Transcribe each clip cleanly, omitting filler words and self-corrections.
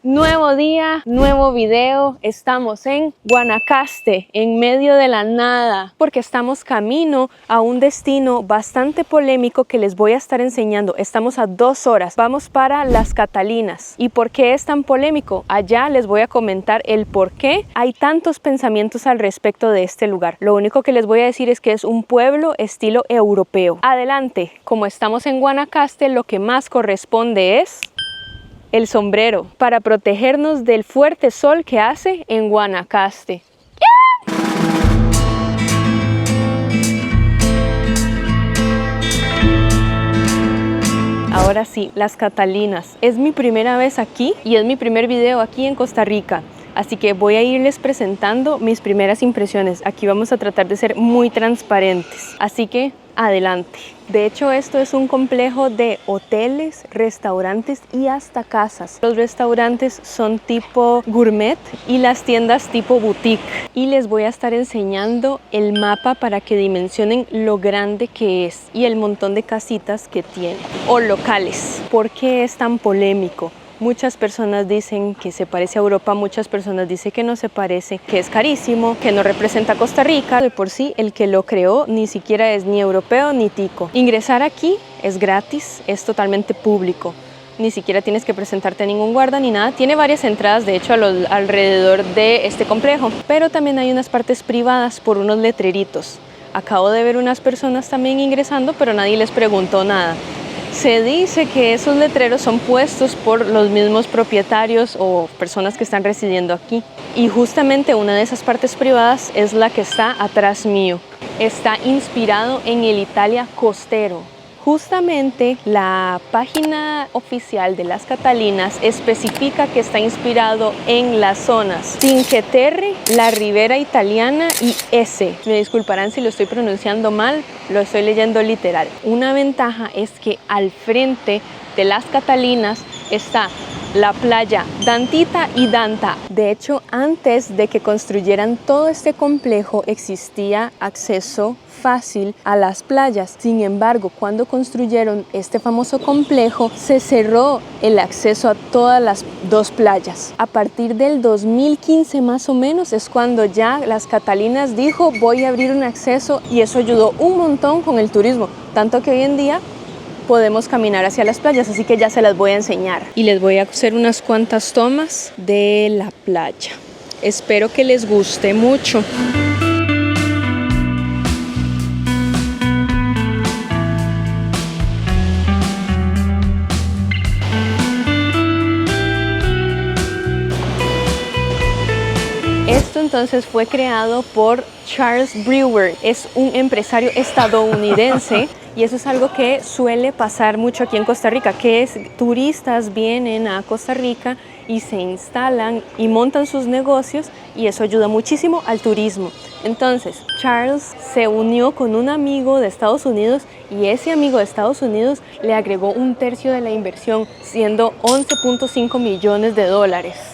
Nuevo día, nuevo video, estamos en Guanacaste, en medio de la nada, porque estamos camino a un destino bastante polémico que les voy a estar enseñando. Estamos a 2 horas, vamos para Las Catalinas. ¿Y por qué es tan polémico? Allá les voy a comentar el por qué hay tantos pensamientos al respecto de este lugar. Lo único que les voy a decir es que es un pueblo estilo europeo. Adelante, como estamos en Guanacaste, lo que más corresponde es el sombrero para protegernos del fuerte sol que hace en Guanacaste. Ahora sí, Las Catalinas. Es mi primera vez aquí y es mi primer video aquí en Costa Rica. Así que voy a irles presentando mis primeras impresiones. Aquí vamos a tratar de ser muy transparentes. Así que adelante. De hecho, esto es un complejo de hoteles, restaurantes y hasta casas. Los restaurantes son tipo gourmet y las tiendas tipo boutique. Y les voy a estar enseñando el mapa para que dimensionen lo grande que es y el montón de casitas que tiene o locales. ¿Por qué es tan polémico? Muchas personas dicen que se parece a Europa, muchas personas dicen que no se parece, que es carísimo, que no representa a Costa Rica. De por sí, el que lo creó ni siquiera es ni europeo ni tico. Ingresar aquí es gratis, es totalmente público. Ni siquiera tienes que presentarte a ningún guarda ni nada. Tiene varias entradas, de hecho, alrededor de este complejo. Pero también hay unas partes privadas por unos letreritos. Acabo de ver unas personas también ingresando, pero nadie les preguntó nada. Se dice que esos letreros son puestos por los mismos propietarios o personas que están residiendo aquí. Y justamente una de esas partes privadas es la que está atrás mío. Está inspirado en el Italia costero. Justamente la página oficial de Las Catalinas especifica que está inspirado en las zonas Cinque Terre, la Ribera Italiana y Ese. Me disculparán si lo estoy pronunciando mal, lo estoy leyendo literal. Una ventaja es que al frente de Las Catalinas está la playa Dantita y Danta. De hecho, antes de que construyeran todo este complejo existía acceso fácil a las playas. Sin embargo, cuando construyeron este famoso complejo, se cerró el acceso a todas las 2 playas. A partir del 2015 más o menos es cuando ya Las Catalinas dijo voy a abrir un acceso, y eso ayudó un montón con el turismo, tanto que hoy en día podemos caminar hacia las playas, así que ya se las voy a enseñar y les voy a hacer unas cuantas tomas de la playa. Espero que les guste mucho. Esto entonces fue creado por Charles Brewer, es un empresario estadounidense. Y eso es algo que suele pasar mucho aquí en Costa Rica, que es turistas vienen a Costa Rica y se instalan y montan sus negocios, y eso ayuda muchísimo al turismo. Entonces, Charles se unió con un amigo de Estados Unidos y ese amigo de Estados Unidos le agregó 1/3 de la inversión, siendo $11.5 millones.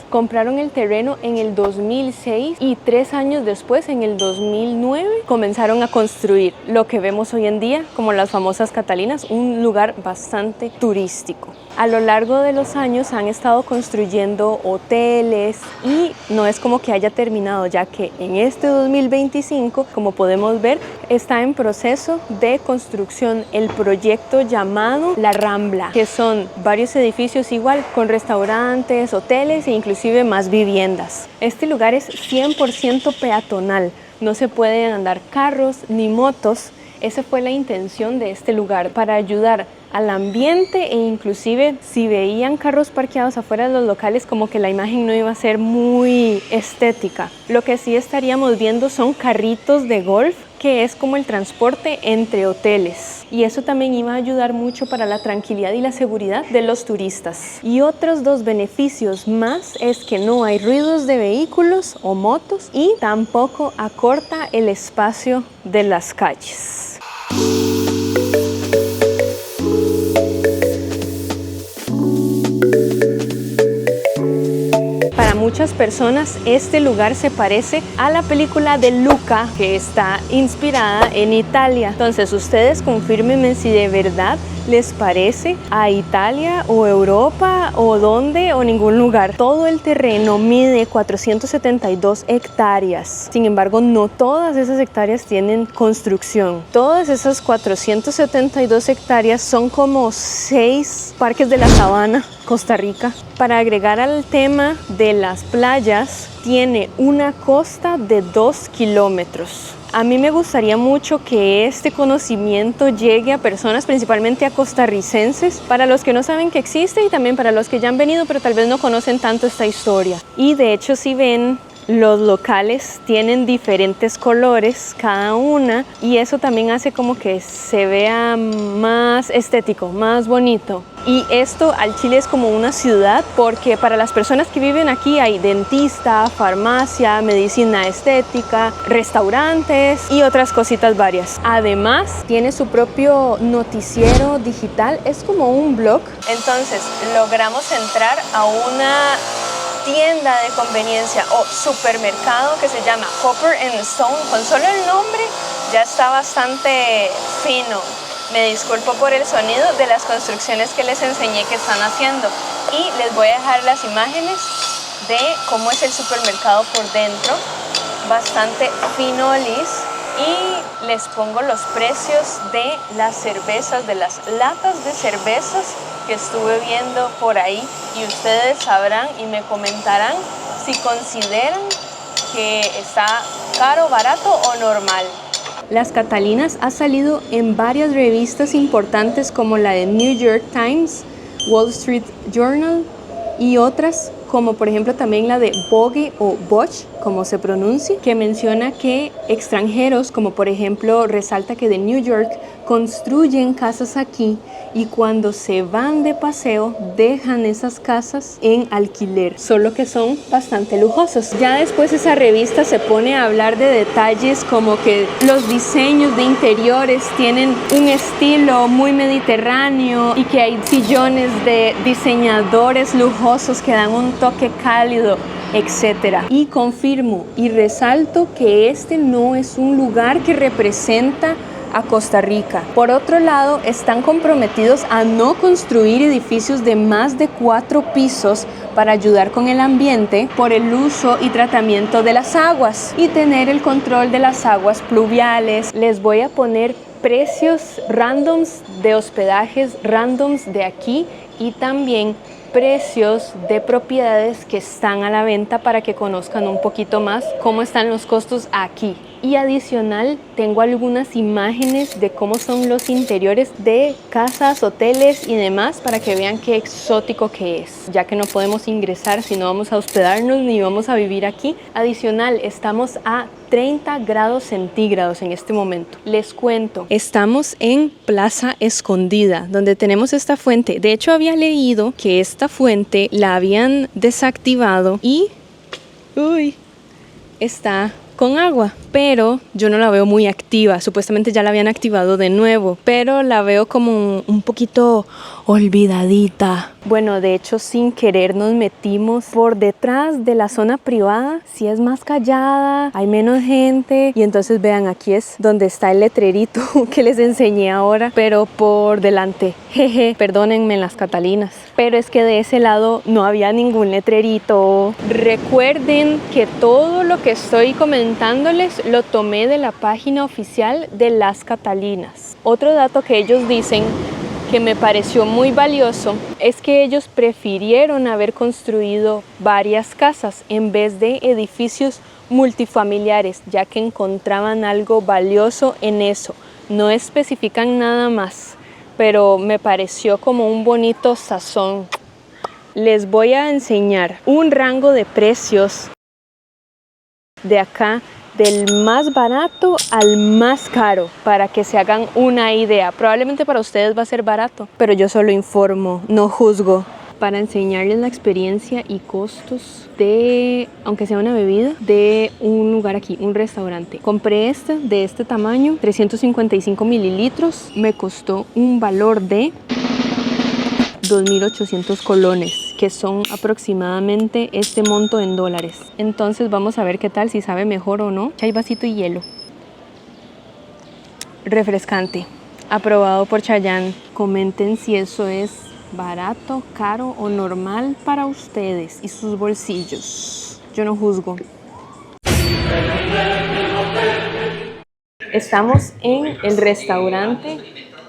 Compraron el terreno en el 2006 y 3 años después, en el 2009, comenzaron a construir lo que vemos hoy en día como las famosas Catalinas, un lugar bastante turístico. A lo largo de los años han estado construyendo hoteles y no es como que haya terminado, ya que en este 2025, como podemos ver, está en proceso de construcción el proyecto llamado La Rambla, que son varios edificios igual, con restaurantes, hoteles e inclusive más viviendas. Este lugar es 100% peatonal, no se pueden andar carros ni motos. Esa fue la intención de este lugar, para ayudar al ambiente, e inclusive si veían carros parqueados afuera de los locales, como que la imagen no iba a ser muy estética. Lo que sí estaríamos viendo son carritos de golf, que es como el transporte entre hoteles, y eso también iba a ayudar mucho para la tranquilidad y la seguridad de los turistas. Y otros 2 beneficios más es que no hay ruidos de vehículos o motos y tampoco acorta el espacio de las calles. Para muchas personas este lugar se parece a la película de Luca, que está inspirada en Italia. Entonces ustedes confírmenme si de verdad les parece a Italia o Europa o dónde o ningún lugar. Todo el terreno mide 472 hectáreas. Sin embargo, no todas esas hectáreas tienen construcción. Todas esas 472 hectáreas son como 6 parques de la sabana, Costa Rica. Para agregar al tema de las playas, tiene una costa de 2 kilómetros. A mí me gustaría mucho que este conocimiento llegue a personas, principalmente a costarricenses, para los que no saben que existe y también para los que ya han venido pero tal vez no conocen tanto esta historia. Y de hecho, si ven, los locales tienen diferentes colores cada una y eso también hace como que se vea más estético, más bonito. Y esto al Chile es como una ciudad porque para las personas que viven aquí hay dentista, farmacia, medicina estética, restaurantes y otras cositas varias. Además tiene su propio noticiero digital, es como un blog. Entonces logramos entrar a una tienda de conveniencia o supermercado que se llama Copper and Stone. Con solo el nombre ya está bastante fino. Me disculpo por el sonido de las construcciones que les enseñé que están haciendo y les voy a dejar las imágenes de cómo es el supermercado por dentro, bastante finolis, y les pongo los precios de las cervezas, de las latas de cervezas que estuve viendo por ahí y ustedes sabrán y me comentarán si consideran que está caro, barato o normal. Las Catalinas ha salido en varias revistas importantes como la de New York Times, Wall Street Journal y otras como por ejemplo también la de Vogue o Vogue, como se pronuncia, que menciona que extranjeros, como por ejemplo resalta que de New York, construyen casas aquí y cuando se van de paseo dejan esas casas en alquiler, solo que son bastante lujosos. Ya después esa revista se pone a hablar de detalles como que los diseños de interiores tienen un estilo muy mediterráneo y que hay sillones de diseñadores lujosos que dan un toque cálido, etcétera. Y confirmo y resalto que este no es un lugar que representa a Costa Rica. Por otro lado, están comprometidos a no construir edificios de más de 4 pisos para ayudar con el ambiente por el uso y tratamiento de las aguas y tener el control de las aguas pluviales. Les voy a poner precios randoms de hospedajes randoms de aquí y también precios de propiedades que están a la venta para que conozcan un poquito más cómo están los costos aquí. Y adicional, tengo algunas imágenes de cómo son los interiores de casas, hoteles y demás para que vean qué exótico que es, ya que no podemos ingresar si no vamos a hospedarnos ni vamos a vivir aquí. Adicional, estamos a 30 grados centígrados en este momento. Les cuento, estamos en Plaza Escondida, donde tenemos esta fuente. De hecho, había leído que esta fuente la habían desactivado y está con agua, pero yo no la veo muy activa. Supuestamente ya la habían activado de nuevo, pero la veo como un poquito olvidadita. Bueno, de hecho, sin querer nos metimos por detrás de la zona privada. Sí es más callada, hay menos gente. Y entonces vean, aquí es donde está el letrerito que les enseñé ahora, pero por delante. Jeje, perdónenme las Catalinas. Pero es que de ese lado no había ningún letrerito. Recuerden que todo lo que estoy comentándoles lo tomé de la página oficial de las Catalinas. Otro dato que ellos dicen que me pareció muy valioso es que ellos prefirieron haber construido varias casas en vez de edificios multifamiliares, ya que encontraban algo valioso en eso. No especifican nada más, pero me pareció como un bonito sazón. Les voy a enseñar un rango de precios de acá, del más barato al más caro, para que se hagan una idea. Probablemente para ustedes va a ser barato, pero yo solo informo, no juzgo. Para enseñarles la experiencia y costos de, aunque sea una bebida, de un lugar aquí, un restaurante. Compré este, de este tamaño, 355 mililitros. Me costó un valor de 2.800 colones, que son aproximadamente este monto en dólares. Entonces vamos a ver qué tal, si sabe mejor o no. Hay vasito y hielo. Refrescante. Aprobado por Chayanne. Comenten si eso es barato, caro o normal para ustedes y sus bolsillos. Yo no juzgo. Estamos en el restaurante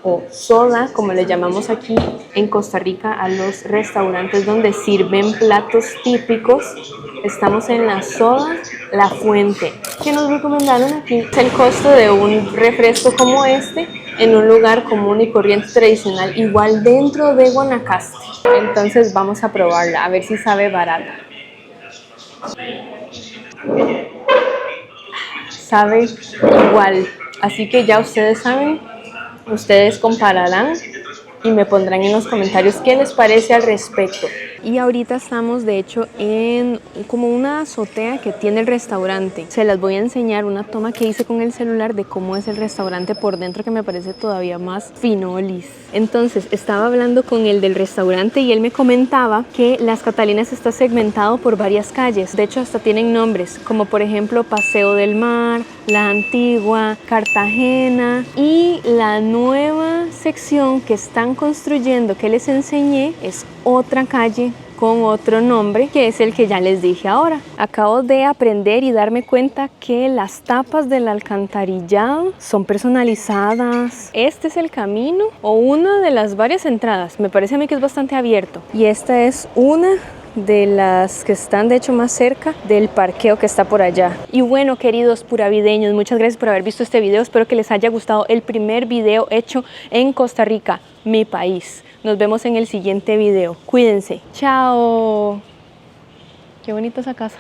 o soda, como le llamamos aquí en Costa Rica a los restaurantes donde sirven platos típicos. Estamos en la soda La Fuente. ¿Qué nos recomendaron aquí? Es el costo de un refresco como este en un lugar común y corriente tradicional, igual dentro de Guanacaste. Entonces vamos a probarla, a ver si sabe barata. Sabe igual, así que ya ustedes saben, ustedes compararán y me pondrán en los comentarios qué les parece al respecto. Y ahorita estamos de hecho en como una azotea que tiene el restaurante. Se las voy a enseñar una toma que hice con el celular de cómo es el restaurante por dentro, que me parece todavía más finolis. Entonces estaba hablando con el del restaurante y él me comentaba que Las Catalinas está segmentado por varias calles. De hecho hasta tienen nombres, como por ejemplo Paseo del Mar, La Antigua, Cartagena, y la nueva sección que están construyendo que les enseñé es otra calle con otro nombre, que es el que ya les dije ahora. Acabo de aprender y darme cuenta que las tapas del alcantarillado son personalizadas. Este es el camino o una de las varias entradas. Me parece a mí que es bastante abierto. Y esta es una de las que están de hecho más cerca del parqueo que está por allá. Y bueno, queridos puravideños, muchas gracias por haber visto este video. Espero que les haya gustado el primer video hecho en Costa Rica, mi país. Nos vemos en el siguiente video. Cuídense. Chao. Qué bonita esa casa.